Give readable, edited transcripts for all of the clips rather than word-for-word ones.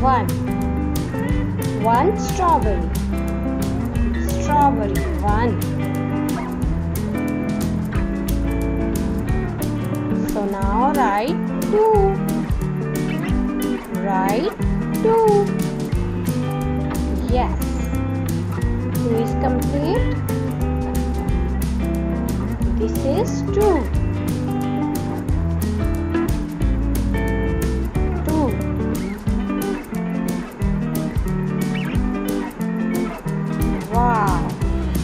One. One strawberry. Strawberry. One. So now write two. Write two. Yes. Two is complete. This is two. Two. Wow.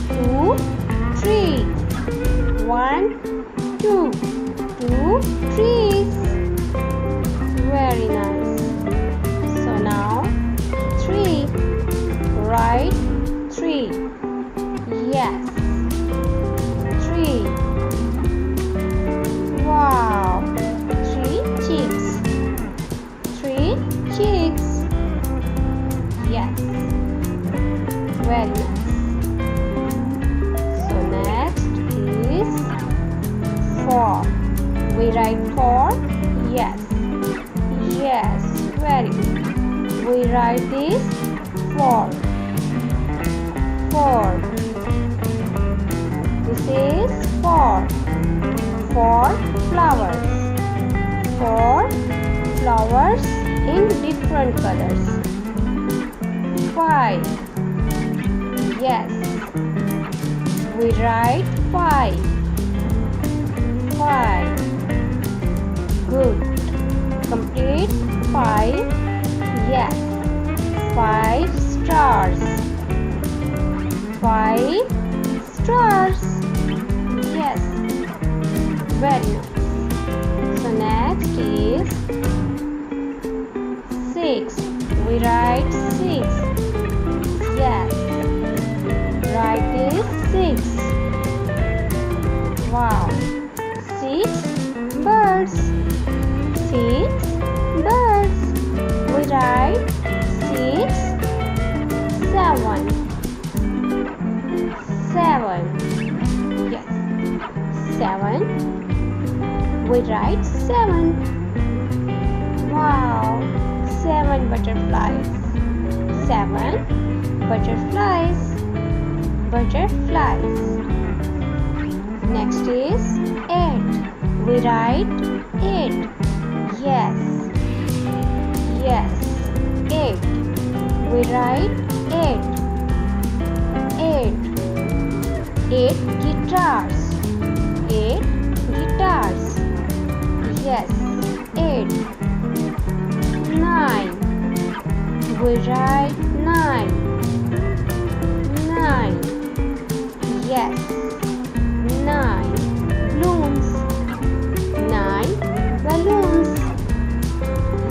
Two, three. One, two. Two trees. Very nice. So now three. Write three. Yes. Three. Wow. Three chicks. Three chicks. Yes. Very nice. So next is four. We write four. Yes. Yes. Very good. We write this four. Four. This is four. Four flowers. Four flowers in different colors. Five. Yes. We write five. Five. Good. Complete five. Yes. Five stars. Five stars. Yes. Very nice. So next is six. We write six. Yes. Write this six. Wow. Six birds. Six birds. We write six. Seven. Seven. Yes. Seven. We write seven. Wow. Seven butterflies. Seven butterflies. Butterflies. Next is eight. We write eight. Yes. Yes. Eight. We write eight. Eight. Eight guitars. Eight guitars. Yes. Eight. Nine. We write nine. Nine. Yes. Nine balloons. Nine balloons.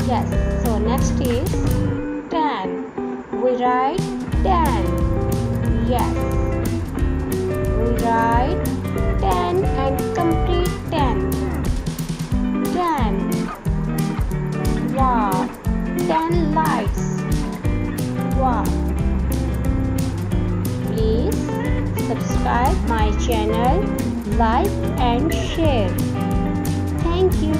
Yes. So next is 10. We write 10. Yes. We write 10 and complete 10. 10. Wow. 10 lights. Wow. Please subscribe my channel, like and share. Thank you.